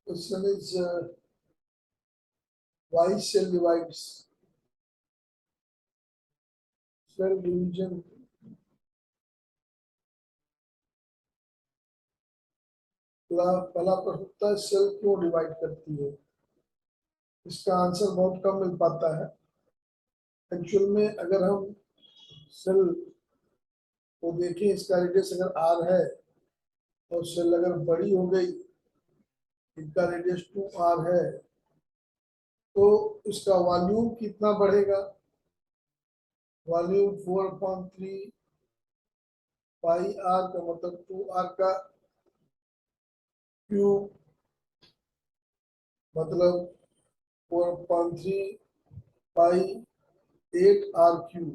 Question is why cell divides? Cell division. पहला प्रश्न होता है सेल क्यों डिवाइड करती है। इसका आंसर बहुत कम मिल पाता है। एक्चुअल में अगर हम सेल को देखें, इसका रेडियस अगर r है और सेल अगर बड़ी हो गई, इनका रेडियस 2r है, तो इसका वॉल्यूम कितना बढ़ेगा। वॉल्यूम 4/3 पाई r का मतलब 2r का क्यूब, मतलब 4/3 पाई 8r क्यूब,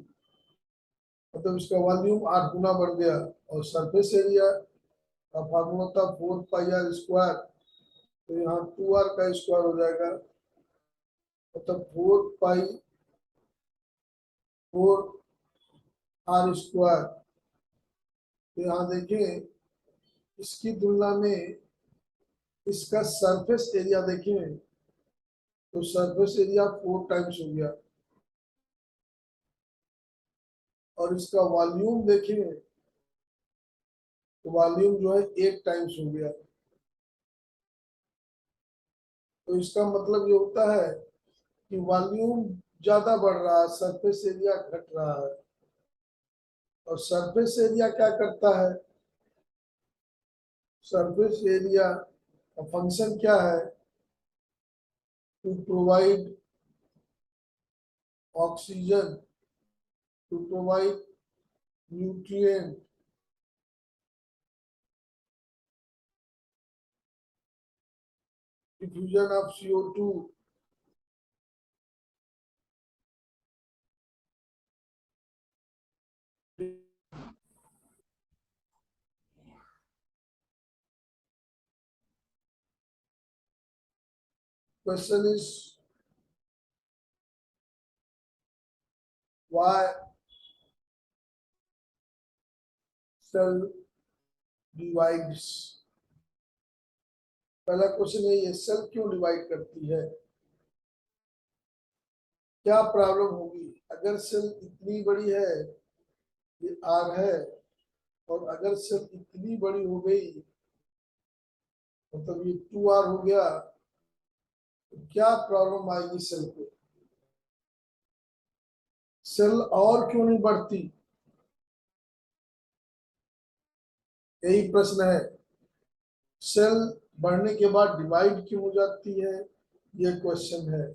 मतलब इसका वॉल्यूम 8 गुना बढ़ गया। और सरफेस एरिया का फार्मूला था 4πr², तो यहाँ 2r का स्क्वायर हो जाएगा, मतलब 4π4r²। तो यहाँ देखें, इसकी तुलना में इसका सरफेस एरिया देखें, तो सरफेस एरिया 4 टाइम्स हो गया, और इसका वॉल्यूम देखें तो वॉल्यूम जो है 8 टाइम्स हो गया। तो इसका मतलब ये होता है कि वॉल्यूम ज्यादा बढ़ रहा है, सरफेस एरिया घट रहा है। और सरफेस एरिया क्या करता है, सरफेस एरिया का फंक्शन क्या है, to provide oxygen, to provide nutrient, diffusion of CO2, question is why cell divides। पहला क्वेश्चन है, ये सेल क्यों डिवाइड करती है, क्या प्रॉब्लम होगी अगर सेल इतनी बड़ी है, ये आर है, और अगर सेल इतनी बड़ी हो गई, मतलब ये 2r हो गया, तो क्या प्रॉब्लम आएगी सेल को। सेल और क्यों नहीं बढ़ती, यही प्रश्न है। सेल बढ़ने के बाद डिवाइड क्यों हो जाती है, ये क्वेश्चन है।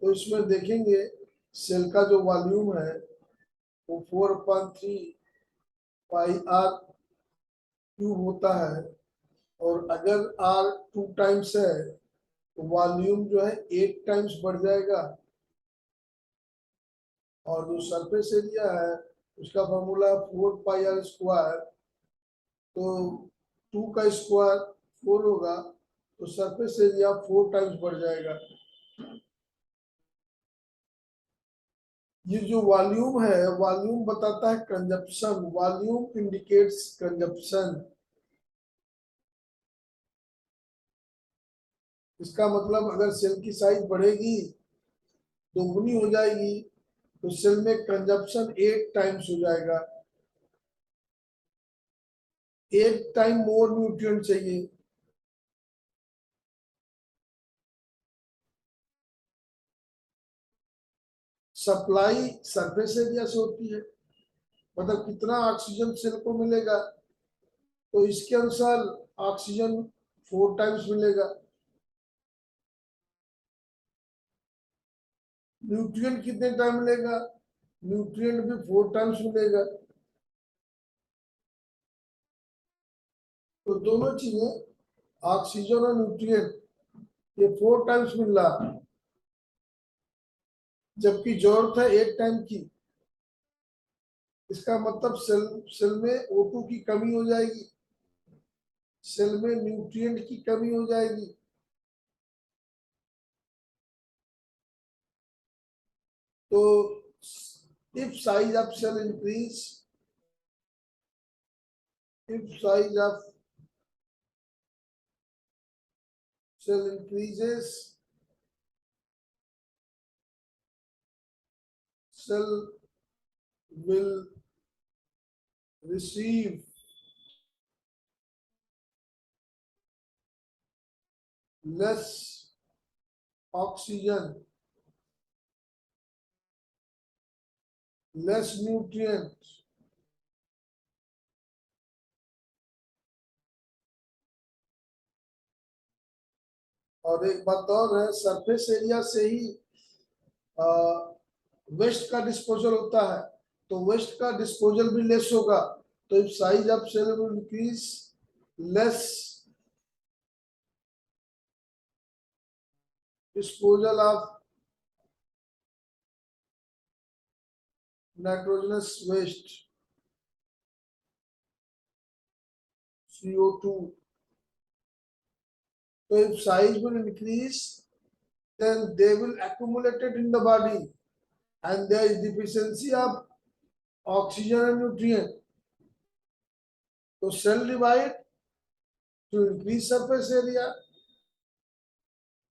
तो इसमें देखेंगे, सेल का जो वॉल्यूम है वो 4/3 पाई r क्यूब होता है, और अगर r 2 टाइम्स है तो वॉल्यूम जो है 8 टाइम्स बढ़ जाएगा। और जो सरफेस एरिया है उसका फॉर्मूला 4πr², तो 2 का स्क्वायर 4 होगा, तो सरफेस एरिया 4 टाइम्स बढ़ जाएगा। ये जो वॉल्यूम है, वॉल्यूम बताता है कंजप्शन, वॉल्यूम इंडिकेट्स कंजप्शन। इसका मतलब अगर सेल की साइज बढ़ेगी, दोगुनी हो जाएगी, तो सेल में कंजप्शन 8 टाइम्स हो जाएगा, 8 टाइम मोर न्यूट्रिएंट चाहिए। सप्लाई सरफेस एरिया से होती है, मतलब कितना ऑक्सीजन सेल को मिलेगा, तो इसके अनुसार ऑक्सीजन 4 टाइम्स मिलेगा। न्यूट्रिएंट कितने टाइम मिलेगा, न्यूट्रिएंट भी 4 टाइम्स मिलेगा। तो दोनों चीजें, ऑक्सीजन और न्यूट्रिएंट, ये 4 टाइम्स मिल रहा है, जबकि जरूरत है 8 टाइम की। इसका मतलब सेल में O2 की कमी हो जाएगी, सेल में न्यूट्रिएंट की कमी हो जाएगी। तो if size of cell increase, if size of cell increases, cell will receive less oxygen, less nutrients, और एक बात और है, सरफेस एरिया से ही वेस्ट का डिस्पोजल होता है, तो वेस्ट का डिस्पोजल भी लेस होगा, तो if size of cell will increase, less disposal of nitrogenous waste CO2. So if size will increase, then they will accumulate it in the body, and there is deficiency of oxygen and nutrient. So cell divide to increase surface area,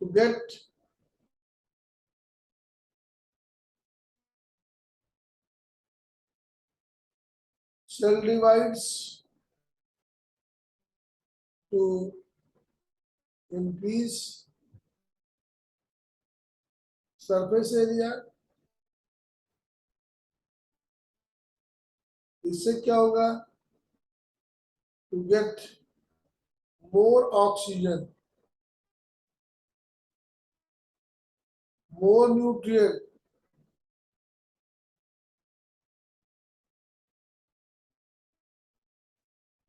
to get cell divides to increase surface area. इससे क्या होगा? To get more oxygen, more nutrient,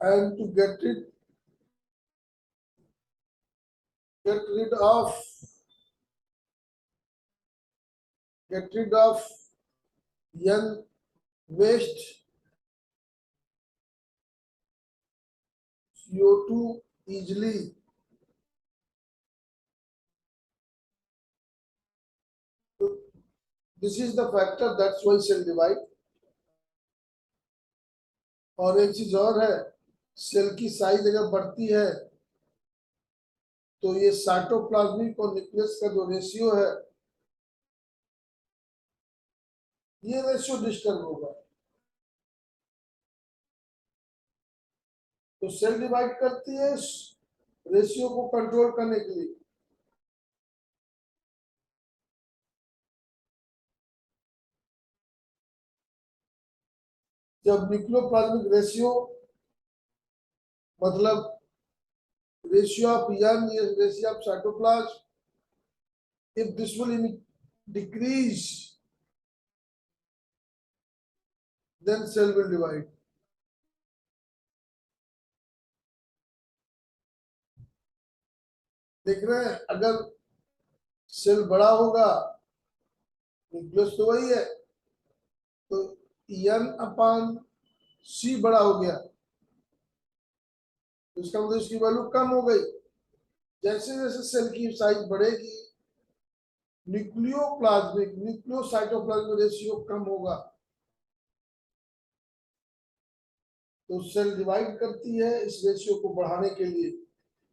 and to get rid of young waste CO2 easily. This is the factor, that's why cell divide. और एक चीज और है, cell की size अगर बढ़ती है तो ये साइटोप्लाज्मिक और न्यूक्लियस का जो रेशियो है, ये रेशियो डिस्टर्ब होगा। तो सेल डिवाइड करती है रेशियो को कंट्रोल करने के लिए। जब न्यूक्लियोप्लाज्मिक रेशियो मतलब ratio of young is ratio of cytoplasm, if this will decrease, then cell will divide. देख रहे हैं, अगर सेल बड़ा होगा, न्यूक्लियस तो वही है, तो n अपान c बड़ा हो गया, तो इसका मतलब इसकी वैल्यू कम हो गई। जैसे जैसे सेल की साइज बढ़ेगी, न्यूक्लियोसाइटोप्लाज्मिक रेशियो कम होगा, तो सेल डिवाइड करती है इस रेशियो को बढ़ाने के लिए,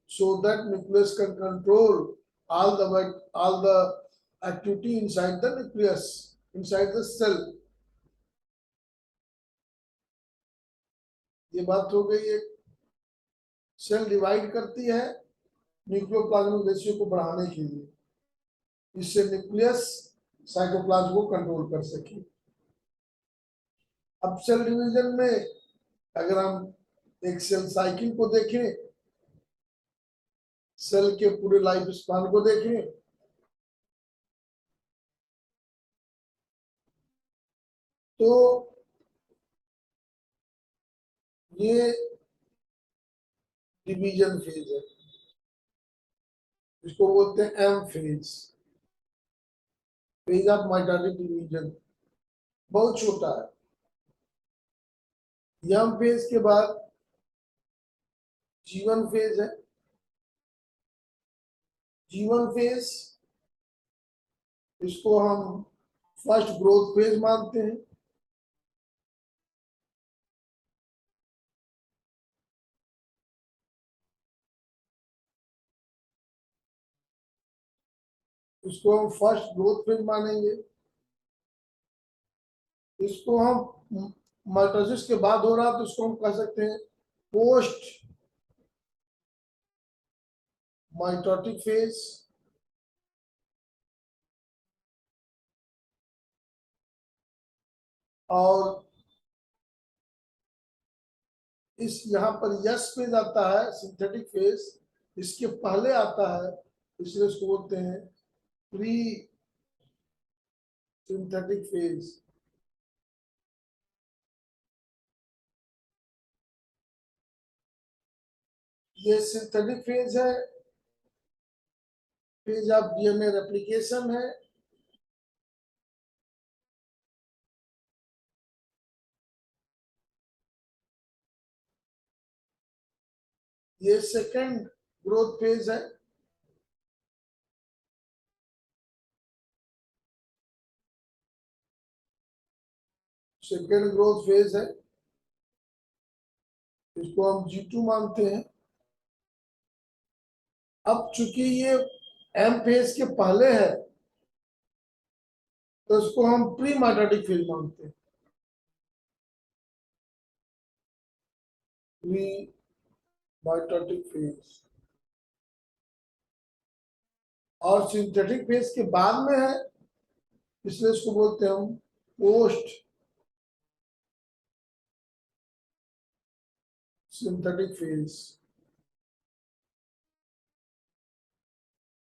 so that nucleus can control all the activity inside the nucleus, inside the cell. ये बात हो गई है, सेल डिवाइड करती है न्यूक्लियोप्लाज्मिक रेशियो को बढ़ाने के लिए, इससे न्यूक्लियस साइटोप्लाज्म को कंट्रोल कर सके। अब सेल डिवीजन में अगर हम एक सेल साइकिल को देखें, सेल के पूरे लाइफ स्पान को देखें, तो ये डिवीजन फेज है, इसको बोलते हैं M phase, phase of mitotic division, बहुत छोटा है। एम फेज के बाद जीवन फेज है, जीवन फेज इसको हम फर्स्ट ग्रोथ फेज मानते हैं। इसको हम फर्स्ट ग्रोथ फेज मानेंगे। इसको हम माइटोसिस के बाद हो रहा तो इसको हम कह सकते हैं पोस्ट माइटोटिक फेज। और इस यहाँ पर यस फेज आता है सिंथेटिक फेज, इसके पहले आता है, इसलिए इसको बोलते हैं प्री सिंथेटिक फेज। ये सिंथेटिक फेज है, फेज ऑफ डीएनए रेप्लिकेशन है। ये सेकंड ग्रोथ फेज है। सेकंड ग्रोथ फेज है, इसको हम G2 मानते हैं। अब चूंकि ये एम फेज के पहले है तो इसको हम प्री माइटोटिक फेज मानते हैं। प्री माइटोटिक फेज और सिंथेटिक फेज के बाद में है, इसलिए इसको बोलते हैं हम पोस्ट सिंथेटिक फेज।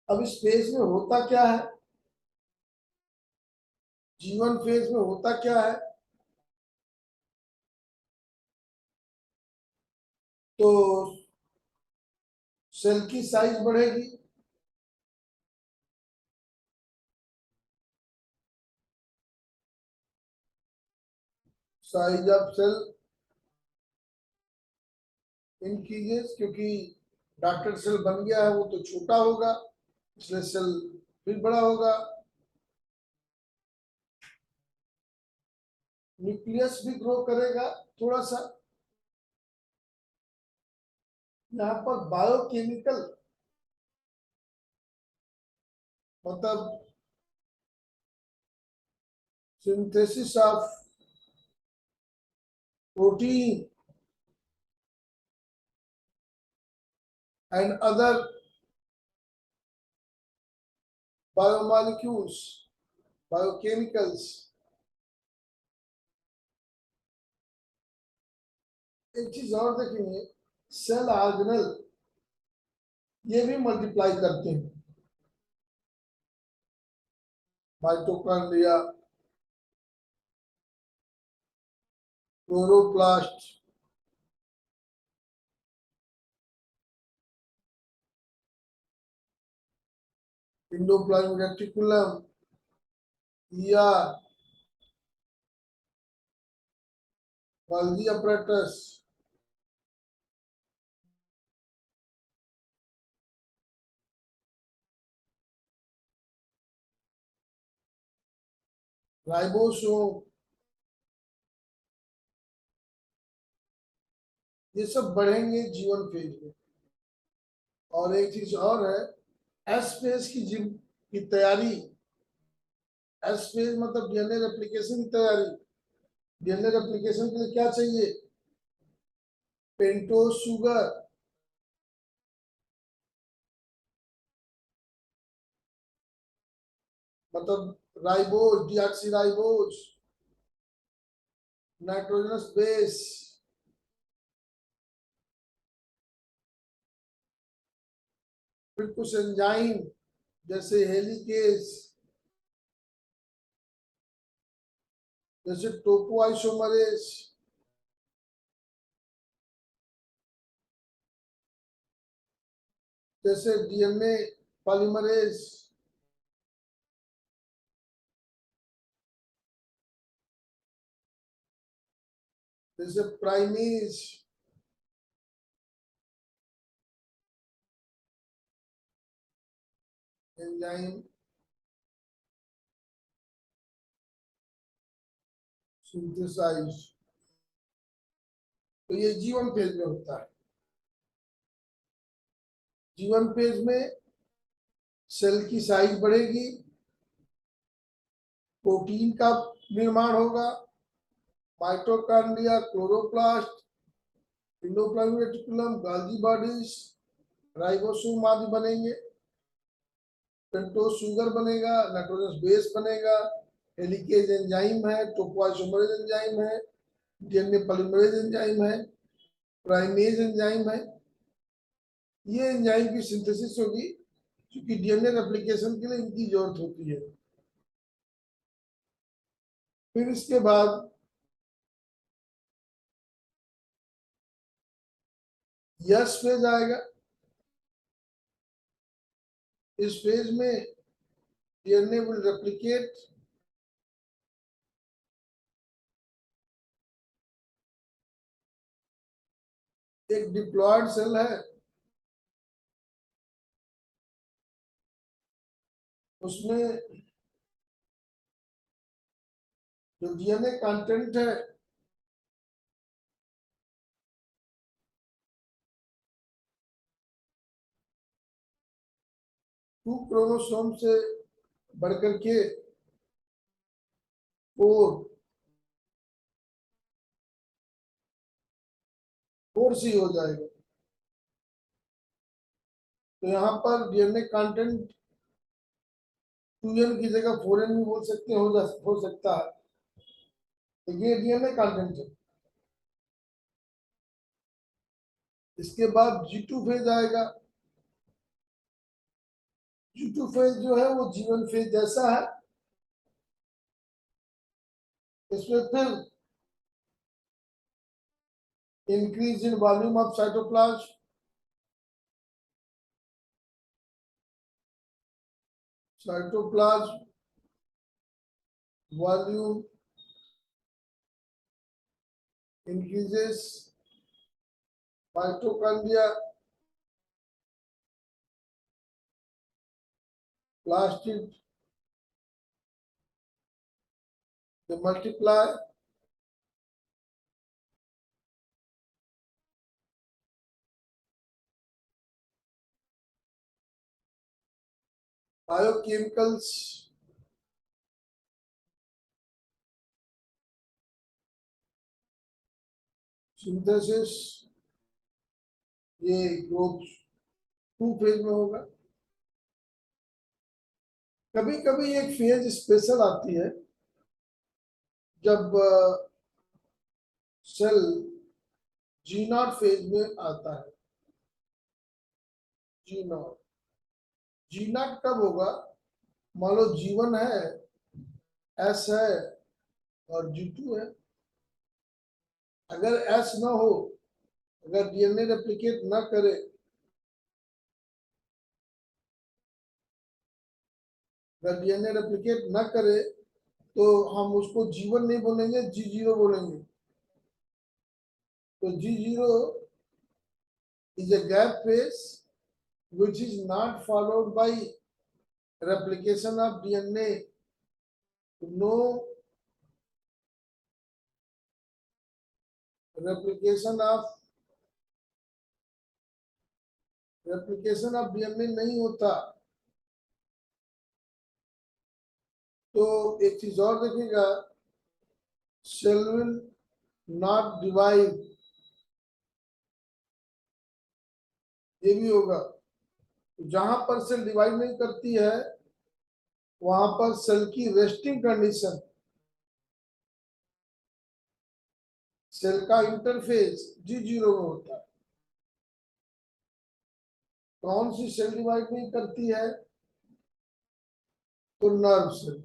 अब इस फेज में होता क्या है, G1 फेज में होता क्या है, तो सेल की साइज बढ़ेगी, साइज ऑफ सेल इंक्रीजेस, क्योंकि डॉक्टर सेल बन गया है वो तो छोटा होगा, इसलिए सेल फिर बड़ा होगा। न्यूक्लियस भी ग्रो करेगा थोड़ा सा। यहाँ पर बायोकेमिकल मतलब synthesis of protein and other biomolecules, biochemicals. एक चीज और देखेंगे, सेल ऑर्गेनल ये भी मल्टीप्लाई करते हैं। Mitochondria, chloroplast, endoplasmic reticulum, ER, Golgi apparatus, ribosome, ये सब बढ़ेंगे G1 फेज में। और एक चीज और है, एस फेज की जिम की तैयारी, एस फेज मतलब डीएनए रेप्लिकेशन की तैयारी। डीएनए रेप्लिकेशन के लिए क्या चाहिए, पेंटोज शुगर, मतलब राइबोज, डीऑक्सीराइबोज, नाइट्रोजनस बेस, फिर कुछ एंजाइम जैसे हेलिकेज, जैसे टोपोआइसोमरेज, जैसे डीएनए पॉलीमरेज, जैसे प्राइमेज, एंजाइम सिंथेसाइज। तो ये G1 फेज में होता है। G1 फेज में सेल की साइज बढ़ेगी, प्रोटीन का निर्माण होगा, mitochondria, chloroplast, endoplasmic reticulum, Golgi bodies, ribosome आदि बनेंगे, पेंटोज शुगर बनेगा, नाइट्रोजनस बेस बनेगा, हेलिकेज एंजाइम है, टोपोआइसोमरेज एंजाइम है, डीएनए पॉलीमरेज एंजाइम है, प्राइमेज एंजाइम है। ये एंजाइम की सिंथेसिस होगी क्योंकि डीएनए रेप्लिकेशन के लिए इनकी जरूरत होती है। फिर इसके बाद यस फेज आएगा। इस फेज में डीएनए विल रेप्लिकेट, एक डिप्लॉयड सेल है, उसमें जो डीएनए कंटेंट है टू क्रोमोसोम से बढ़कर के 4 सी हो जाएगा। तो यहाँ पर डीएनए कंटेंट 2n की जगह 4n भी बोल सकते हो सकता है। तो ये डीएनए कंटेंट है। इसके बाद G2 फेज आएगा। G2 फेज जो है वो G1 फेज जैसा है। इसमें फिर increase in volume of cytoplasm, cytoplasm volume increases, mitochondria plastid they multiply, biochemicals synthesis, ये ग्रोथ 2 फेज में होगा। कभी कभी एक फेज स्पेशल आती है जब सेल G0 फेज में आता है। G0 G0 कब होगा? मान लो G1 है, S है और G2 है। अगर S ना हो, अगर डीएनए रेप्लिकेट ना करे, अगर डीएनए रेप्लिकेट ना करे तो हम उसको G1 नहीं बोलेंगे, G0 बोलेंगे। तो G0 is a gap phase which is not followed by replication of DNA. No replication of DNA नहीं होता। तो एक चीज और देखिएगा, सेल विल नॉट डिवाइड, ये भी होगा। जहां पर सेल डिवाइड नहीं करती है वहां पर सेल की रेस्टिंग कंडीशन, सेल का इंटरफेस G0 में होता है। कौन सी सेल डिवाइड नहीं करती है? तो nerve cell.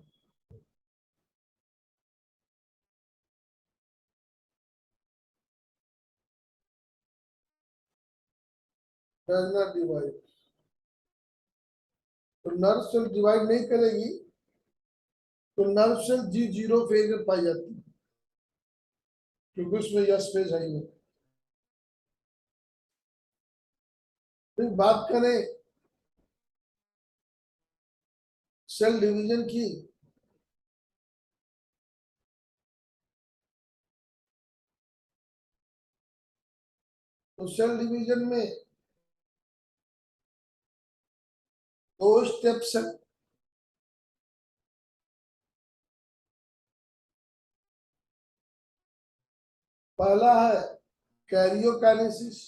Does not divide. तो नर्व सेल डिवाइड नहीं करेगी तो नर्व सेल G0 फेज में पाई जाती है क्योंकि उसमें यस फेज है ही नहीं। फिर बात करें सेल डिवीजन की, तो सेल डिवीजन में दो स्टेप्स है। पहला है कैरियोकाइनेसिस,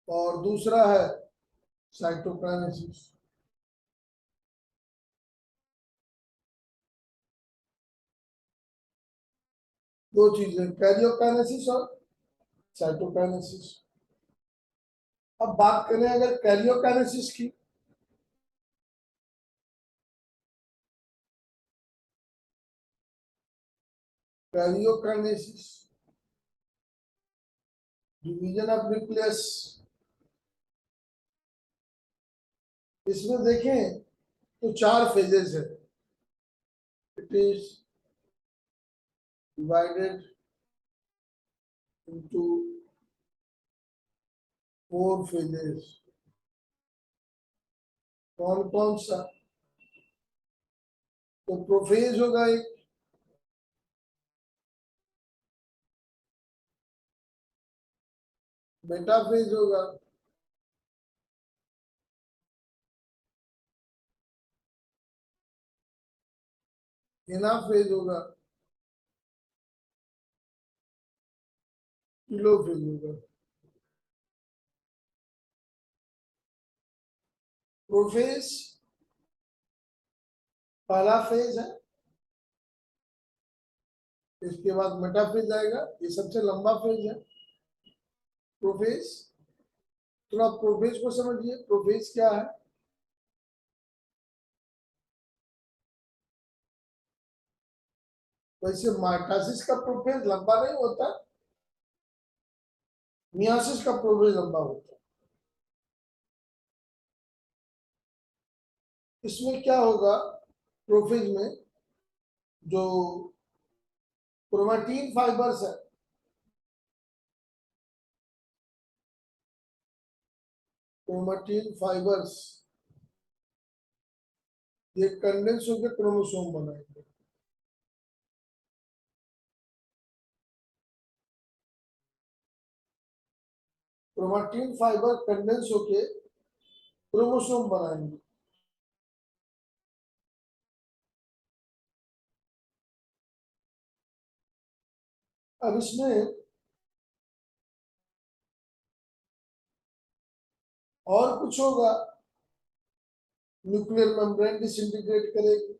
और दूसरा है साइटोकाइनेसिस। दो चीजें, कैरियोकाइनेसिस और साइटोकाइनेसिस। अब बात करें अगर कैरियोकाइनेसिस की, कैरियोकाइनेसिस डिवीजन ऑफ न्यूक्लियस, इसमें देखें तो चार फेजेस है। It is divided into four phases. कौन कौन सा? तो प्रोफेज होगा एक, मेटाफेज होगा, एनाफेज होगा, टेलोफेज होगा। प्रोफेज पहला फेज है, इसके बाद मेटाफेज आएगा, ये सबसे लंबा फेज है प्रोफेज। थोड़ा प्रोफेज को समझिए, प्रोफेज क्या है। वैसे माइटोसिस का प्रोफेज लंबा नहीं होता, मियोसिस का प्रोफेज लंबा होता है। इसमें क्या होगा, प्रोफेज में जो क्रोमेटिन फाइबर्स है, क्रोमेटिन फाइबर्स ये कंडेंस होकर क्रोमोसोम बनाएंगे। क्रोमेटिन फाइबर कंडेंस होके क्रोमोसोम बनाएंगे। अब इसमें और कुछ होगा, न्यूक्लियर मेम्ब्रेन डिसइंटीग्रेट करेगी।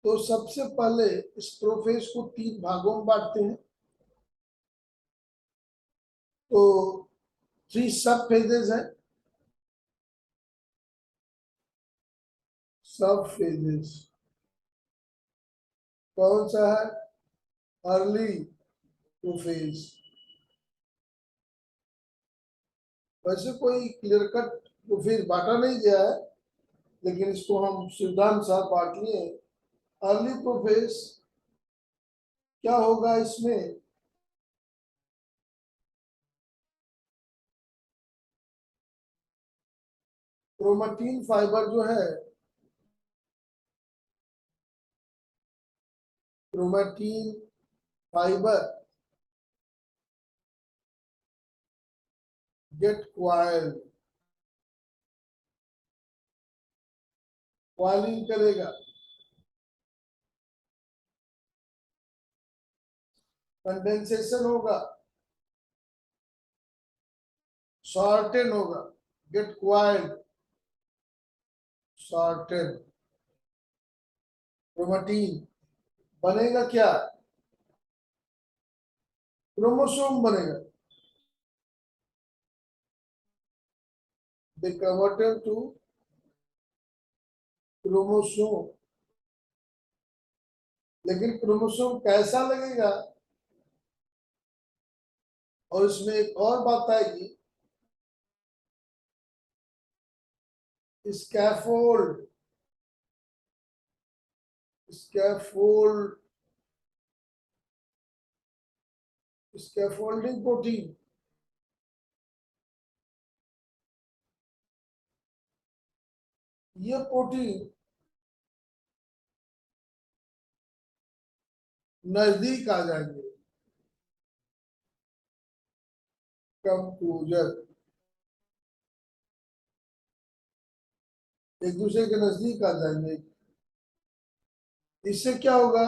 तो सबसे पहले इस प्रोफेज को तीन भागों में बांटते हैं। तो थ्री सब फेजेस हैं, सब फेजेस। कौन सा है? Early prophase. वैसे कोई क्लियर कट प्रोफेज बांटा नहीं गया है, लेकिन इसको हम सुविधानुसार बांट लिए। अर्ली प्रोफेज क्या होगा, इसमें क्रोमेटिन फाइबर जो है, chromatin fibre get coil, coiling करेगा, कंडेंसेशन होगा, शॉर्टेन होगा, गेट क्वाइल्ड, शॉर्टेन। क्रोमेटिन बनेगा क्या? क्रोमोसोम बनेगा। They converted to chromosome. लेकिन क्रोमोसोम कैसा लगेगा? और इसमें एक और बात आएगी, स्कैफोल्ड, स्कैफोल्ड, स्कैफोल्डिंग प्रोटीन। ये प्रोटीन नजदीक आ जाएंगे, कम क्लोजर, एक दूसरे के नजदीक आ जाएंगे। इससे क्या होगा,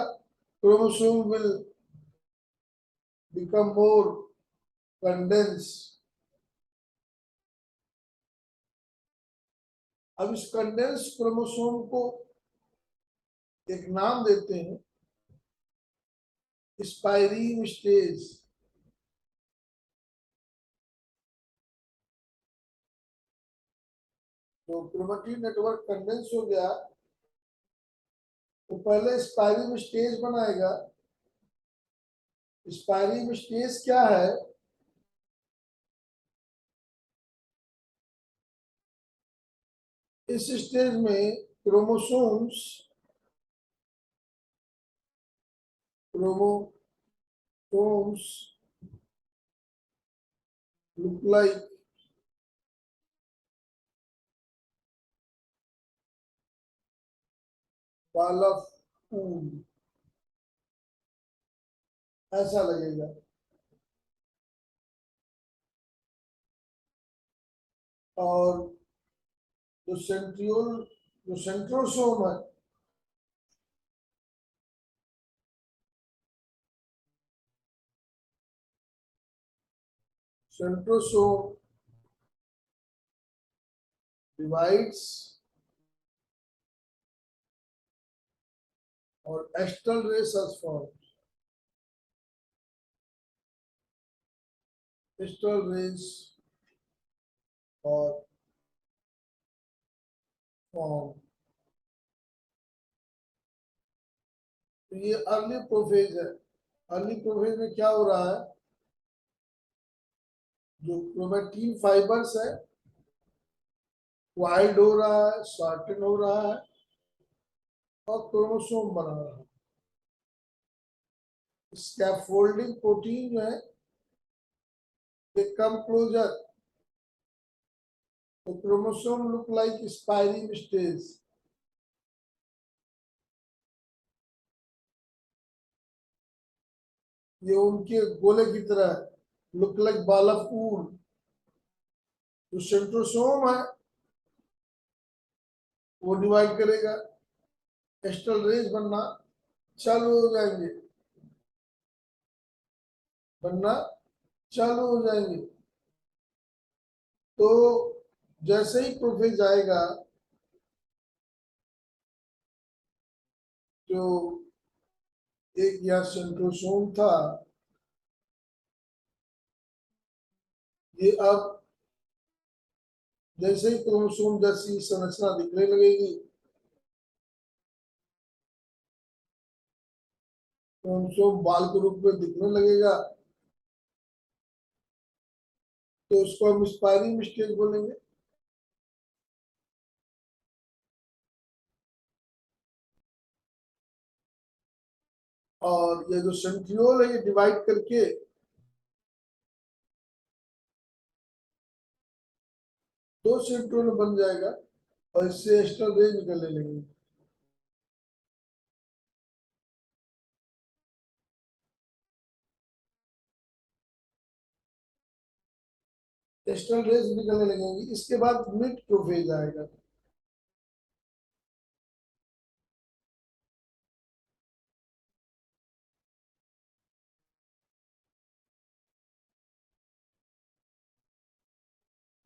chromosome will become more condense. अब इस कंडेंस क्रोमोसोम को एक नाम देते हैं, स्पाइरीन स्टेज। तो क्रोमेटिन नेटवर्क कंडेंस हो गया तो पहले स्पाइरीन स्टेज बनाएगा। स्पाइरीन स्टेज क्या है, इस स्टेज में chromosomes chromosomes look like ball of wool, ऐसा लगेगा। और जो सेंट्रोसोम है, सेंट्रोसोम डिवाइड्स और external rays form, external rays और फॉर्म। तो ये अर्ली प्रोफेज है। अर्ली प्रोफेज में क्या हो रहा है, जो क्रोमेटिन फाइबर्स है वाइड हो रहा है, शॉर्टन हो रहा है और क्रोमोसोम बना रहा है। स्कैफोल्डिंग प्रोटीन जो है ये कम क्लोजर, तो क्रोमोसोम लुक लाइक स्पाइरिंग स्टेज। ये उनके गोले की तरह look like ball of wool. जो सेंट्रोसोम है वो डिवाइड करेगा, एक्स्टर्नल रेज बनना चालू हो जाएंगे, बनना चालू हो जाएंगे। तो जैसे ही प्रोफेज आएगा जो एक यहाँ सेंट्रोसोम था, ये अब जैसे ही क्रोमोसोम जैसी संरचना दिखने लगेगी, क्रोमोसोम बाल के रूप में दिखने लगेगा, तो उसको हम स्पायरिंग स्टेज बोलेंगे। और ये जो सेंट्रियोल है ये डिवाइड करके दो सेंट्रियोल बन जाएगा और इससे एक्स्ट्रा रेज निकलने लगेगी। एक्सटर्नल रेज निकलने लगेंगी। इसके बाद मिड प्रोफेज आएगा।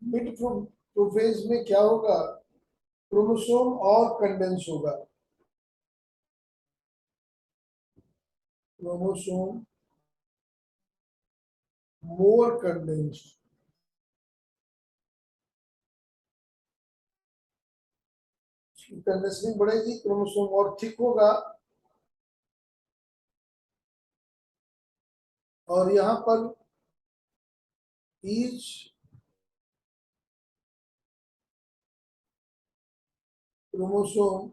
मिड प्रोफेज में क्या होगा, क्रोमोसोम और कंडेंस होगा, क्रोमोसोम मोर कंडेंस, कंडेंसिंग बढ़ेगी, क्रोमोसोम और थिक होगा। और यहाँ पर each chromosome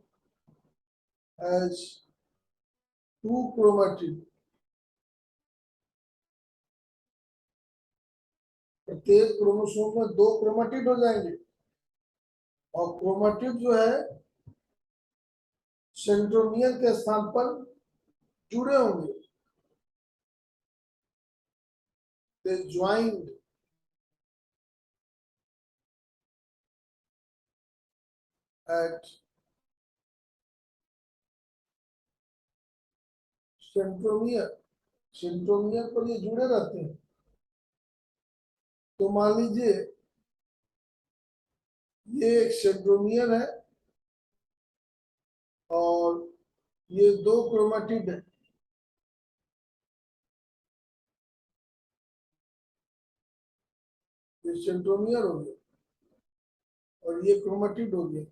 has two chromatid, प्रत्येक क्रोमोसोम में दो क्रोमेटिड हो जाएंगे। और क्रोमेटिड जो है सेंट्रोमियर के स्थान पर जुड़े होंगे। they joined at centromere, centromere पर ये जुड़े रहते हैं। तो मान लीजिए ये एक सेंट्रोमियर है और ये दो क्रोमेटिड है। ये सेंट्रोमियर हो गया और ये क्रोमेटिड हो गया।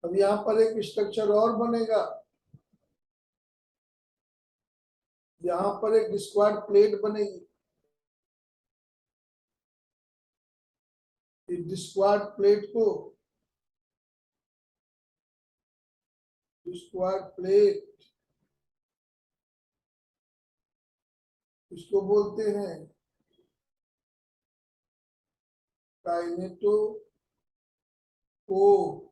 अब यहाँ पर एक स्ट्रक्चर और बनेगा, यहाँ पर एक स्क्वायर प्लेट बनेगी। इस स्क्वायर प्लेट को, स्क्वायर प्लेट इसको बोलते हैं काइनेटो कोर,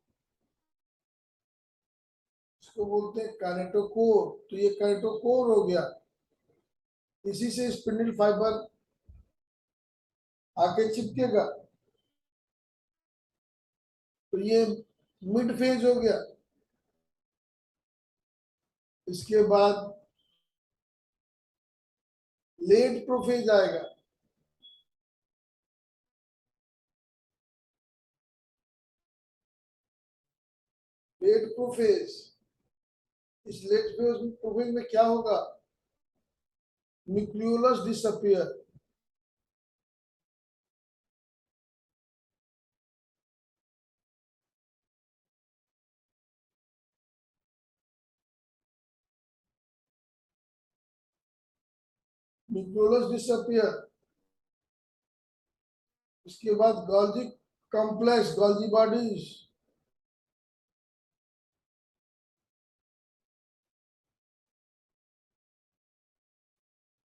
इसको बोलते हैं काइनेटोकोर। तो ये काइनेटोकोर हो गया, इसी से स्पिंडल फाइबर आके चिपकेगा। तो ये मिड फेज हो गया। इसके बाद लेट प्रोफेज आएगा। लेट प्रोफेज, इस लेट प्रोफेज में क्या होगा, न्यूक्लियोलस डिसअपियर। Nucleolus disappear. इसके बाद Golgi complex, Golgi bodies,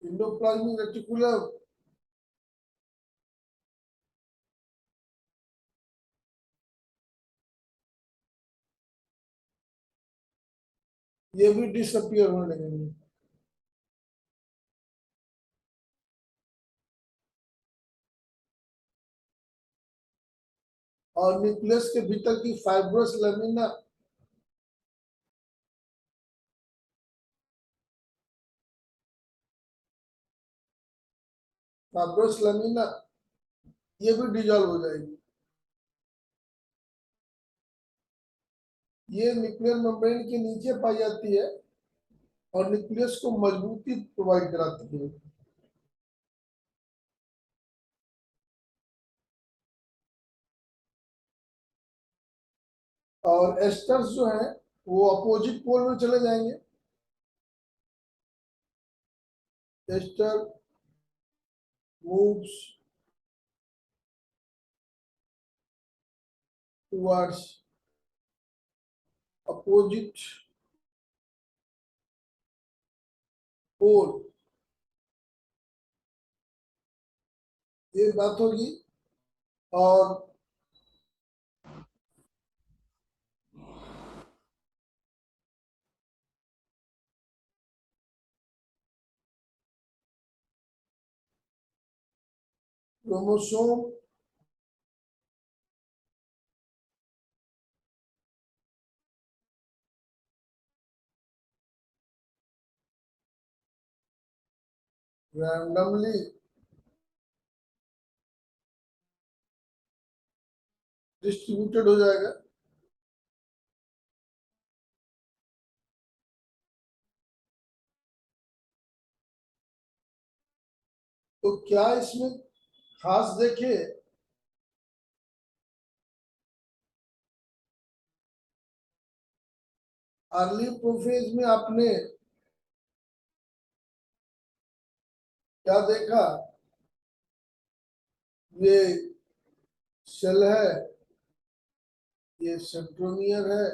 endoplasmic reticulum, ये भी डिसअपियर होने लगेंगे। और न्यूक्लियस के भीतर की फाइब्रस लेमिना, फाइब्रस लेमिना ये भी डिजॉल्व हो जाएगी। ये न्यूक्लियर मेम्ब्रेन के नीचे पाई जाती है और न्यूक्लियस को मजबूती प्रोवाइड कराती है। और एस्टर्स जो है वो अपोजिट पोल में चले जाएंगे। Aster moves towards opposite pole, ये बात होगी। और क्रोमोसोम रैंडमली डिस्ट्रीब्यूटेड हो जाएगा। तो क्या इसमें खास देखे, अर्ली प्रोफेज में आपने क्या देखा, ये सेल है, ये सेंट्रोमियर है,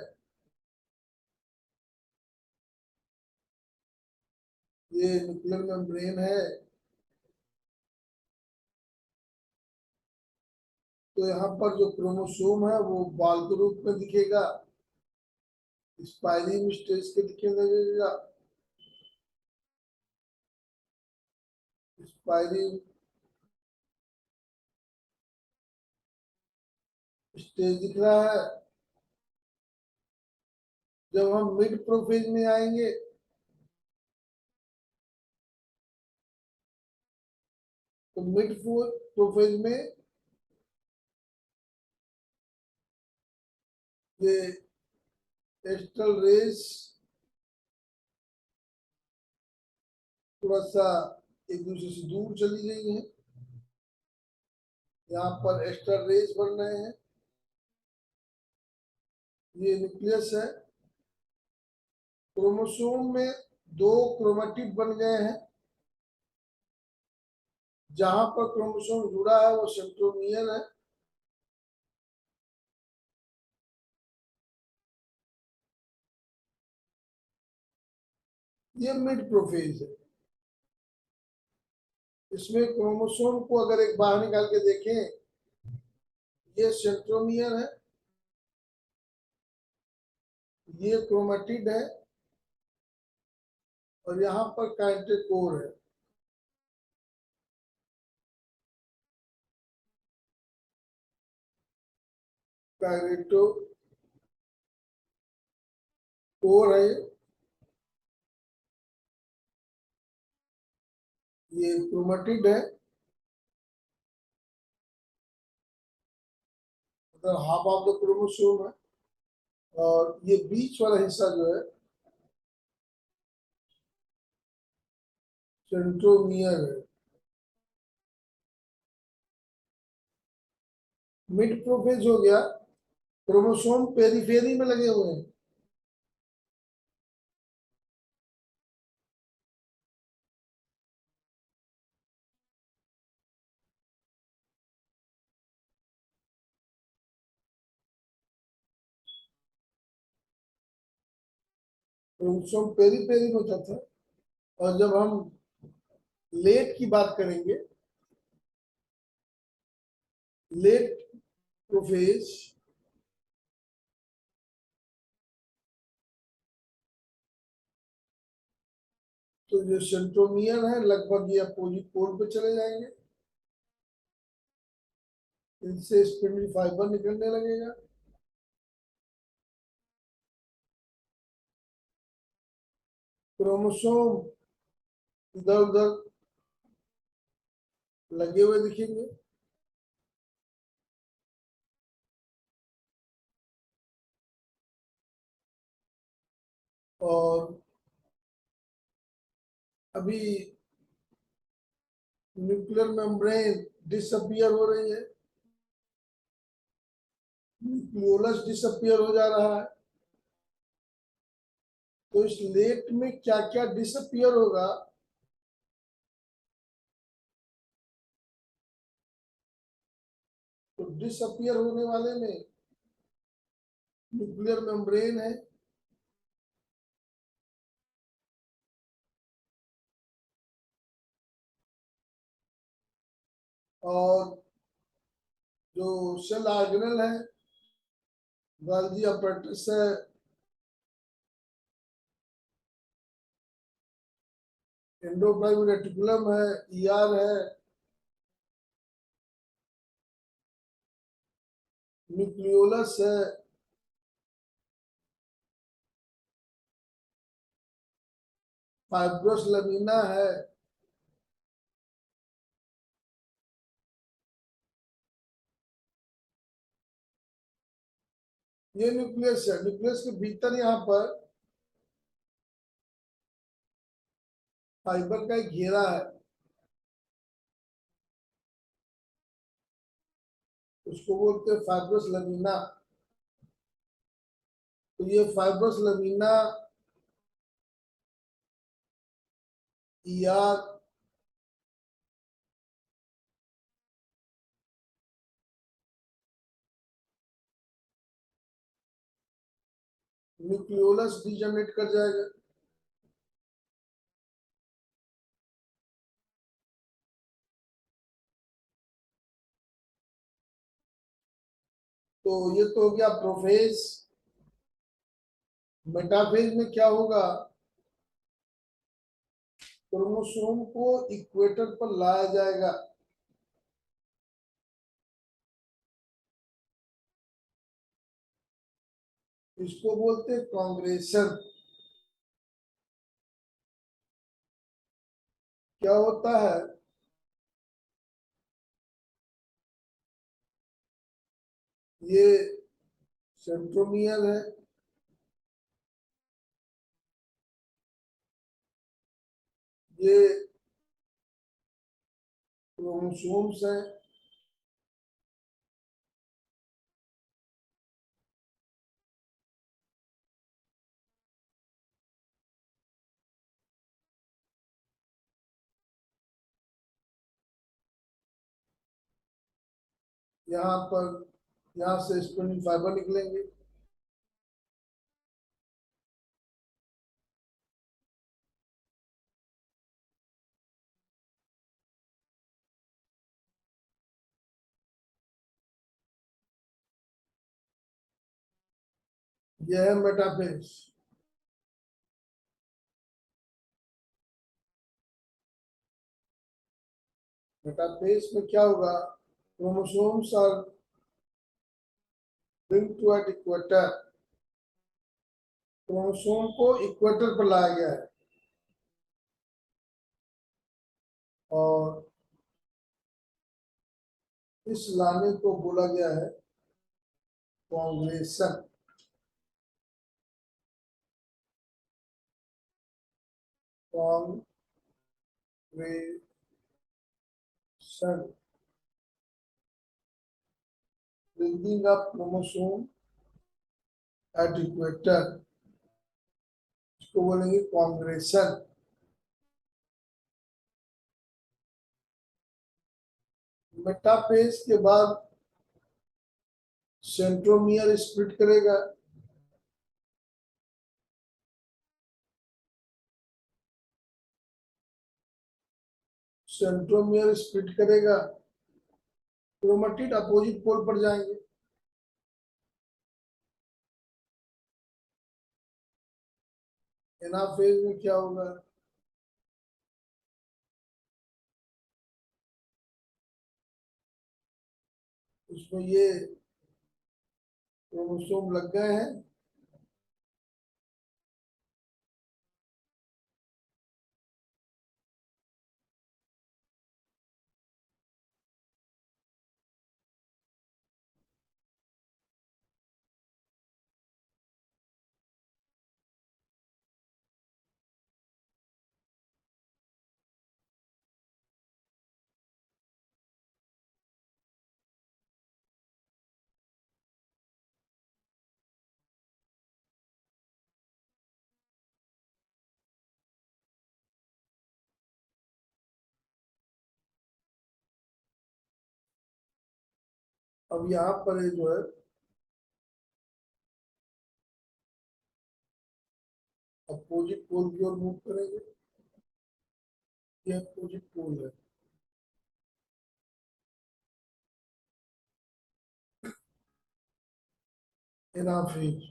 ये न्यूक्लियर मेम्ब्रेन है। तो यहाँ पर जो क्रोमोसोम है वो बॉल के रूप में दिखेगा, स्पाइरल स्टेज के दिखने लगेगा। स्पाइरिंग स्टेज दिख रहा है। जब हम मिड प्रोफेज में आएंगे तो मिड प्रोफेज में ये एस्ट्रल रेस थोड़ा सा एक दूसरे से दूर चली गई है। यहाँ पर एस्ट्रल रेस बन रहे हैं। ये न्यूक्लियस है। क्रोमोसोम में दो क्रोमेटिड बन गए हैं। जहां पर क्रोमोसोम जुड़ा है वो सेंट्रोमियर है। ये मिड प्रोफेज है। इसमें क्रोमोसोम को अगर एक बाहर निकाल के देखें, ये सेंट्रोमियर है, ये क्रोमेटिड है और यहाँ पर काइनेटोकोर है। काइनेटोकोर है, ये क्रोमेटिड है, मतलब हाफ ऑफ द क्रोमोसोम है। और ये बीच वाला हिस्सा जो है सेंट्रोमियर है। मिड प्रोफेज हो गया। क्रोमोसोम पेरिफेरी में लगे हुए हैं। क्रोमोसोम पेरिफेरी में होता था। और जब हम लेट की बात करेंगे, लेट प्रोफेज, तो जो सेंट्रोमियर है लगभग ये अपोजिट पोल पे चले जाएंगे। इनसे स्पिंडल फाइबर निकलने लगेगा। क्रोमोसोम इधर उधर लगे हुए दिखेंगे। और अभी न्यूक्लियर मेम्ब्रेन डिसअपियर हो रही है, न्यूक्लियोलस डिसअपियर हो जा रहा है। तो इस लेट में क्या क्या डिसअपियर होगा, तो डिसअपियर होने वाले में न्यूक्लियर मेम्ब्रेन है, और जो सेल ऑर्गेनल है, गोल्गी apparatus है, एंडोप्लाज्मिक रेटिकुलम है, ईआर है, न्यूक्लियोलस है, फाइब्रोस लमीना है। ये न्यूक्लियस है। न्यूक्लियस के भीतर यहाँ पर फाइबर का एक घेरा है, उसको बोलते हैं फाइब्रोस लमीना। तो ये फाइब्रोस लमीना ईआर न्यूक्लियोलस डीजनरेट कर जाएगा। तो ये तो हो गया प्रोफेज। मेटाफेज में क्या होगा, क्रोमोसोम को इक्वेटर पर लाया जाएगा। इसको बोलते हैं कांग्रेशन। क्या होता है, ये सेंट्रोमियर है, ये क्रोमोसोम्स है, यहाँ पर यहाँ से स्पिंडल फाइबर निकलेंगे। यह है मेटाफेज। मेटाफेज में क्या होगा, chromosomes are linked to at equator. क्रोमोसोम को इक्वेटर पर लाया गया है और इस लाने को बोला गया है कांग्रेशन। कांग्रेशन, bringing up chromosome at equator, इसको बोलेंगे कांग्रेशन। मेटाफेज के बाद सेंट्रोमियर स्प्लिट करेगा। सेंट्रोमियर स्प्लिट करेगा, क्रोमेटिड अपोजिट पोल पर जाएंगे। एनाफेज में क्या होगा, उसमें ये क्रोमोसोम लग गए हैं, अब यहाँ पर ये जो है अपोजिट पोल की ओर मूव करेंगे। ये अपोजिट पोल है, एनाफेज।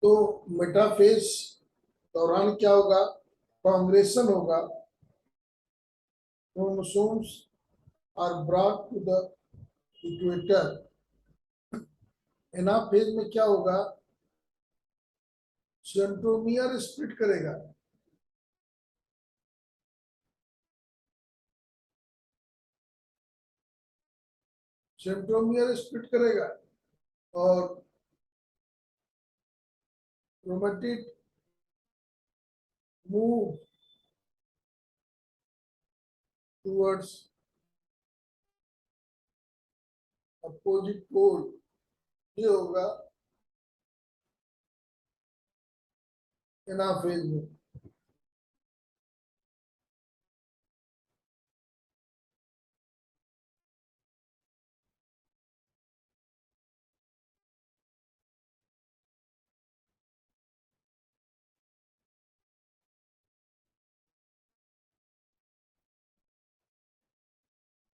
तो मेटाफेज दौरान क्या होगा, कांग्रेशन होगा, chromosomes are brought to the equator. Anaphase में क्या होगा, सेंट्रोमियर स्प्लिट करेगा। सेंट्रोमियर स्प्लिट करेगा और chromatid move towards opposite pole. ये होगा एनाफेज में।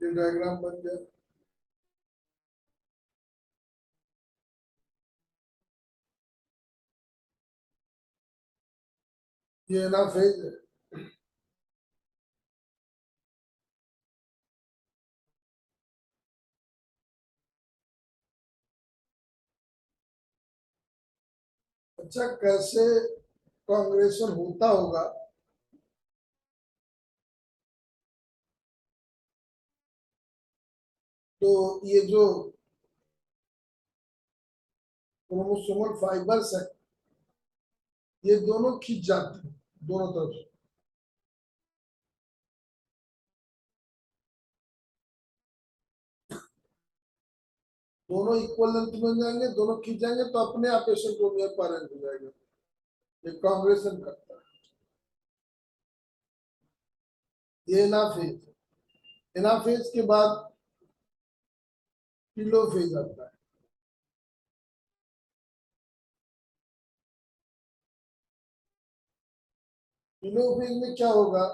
ये डायग्राम बन गया। ये एनाफेज है। अच्छा, कैसे कांग्रेशन होता होगा? तो ये जो क्रोमोसोमल फाइबर्स है, ये दोनों खींच जाते हैं दोनों तरफ से। दोनों इक्वल लेंथ बन जाएंगे, दोनों खींच जाएंगे, तो अपने आप एसेंट्रोमियर पेरेंट हो जाएगा। ये कांग्रेशन करता है। ये एनाफेज। एनाफेज के बाद टीलोफेज आता है। टीलोफेज में क्या होगा?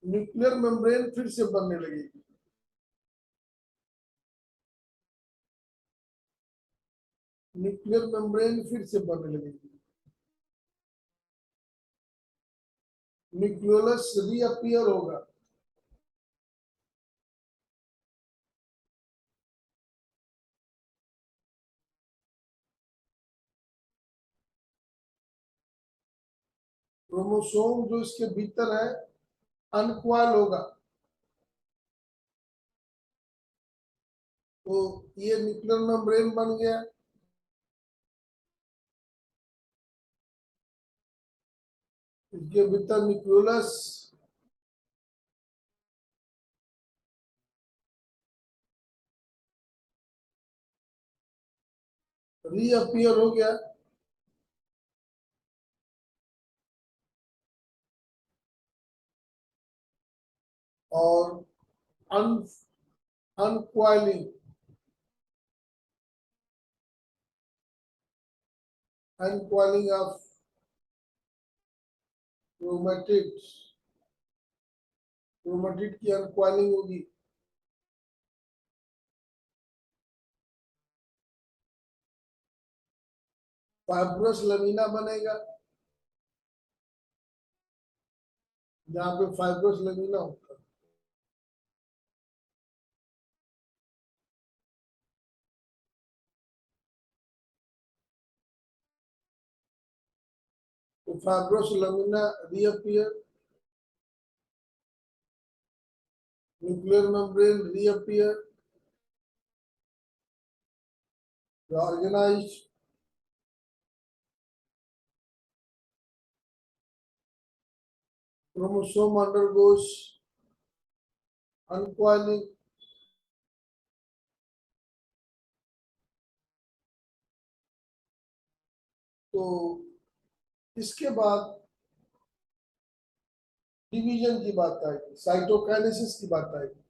न्यूक्लियर मेम्ब्रेन फिर से बनने लगेगी। न्यूक्लियर मेम्ब्रेन फिर से बनने लगेगी। न्यूक्लियोलस रीअपियर होगा। क्रोमोसोम जो इसके भीतर है अनक्वाल होगा। तो ये न्यूक्लियर मेम्ब्रेन बन गया। इसके भीतर न्यूक्लियोलस रीअपियर हो गया। और अन अनक्वाइलिंग अनक्वाइलिंग ऑफ क्रोमेटिड्स। क्रोमेटिड की अनक्वाइलिंग होगी। फाइब्रस लमीना बनेगा। जहाँ पे फाइब्रस लमीना होता है। तो fibrous lamina reappear. Nuclear membrane reappear. Organise. Chromosome undergoes uncoiling. तो इसके बाद डिवीजन की बात आएगी, साइटोकाइनेसिस की बात आएगी।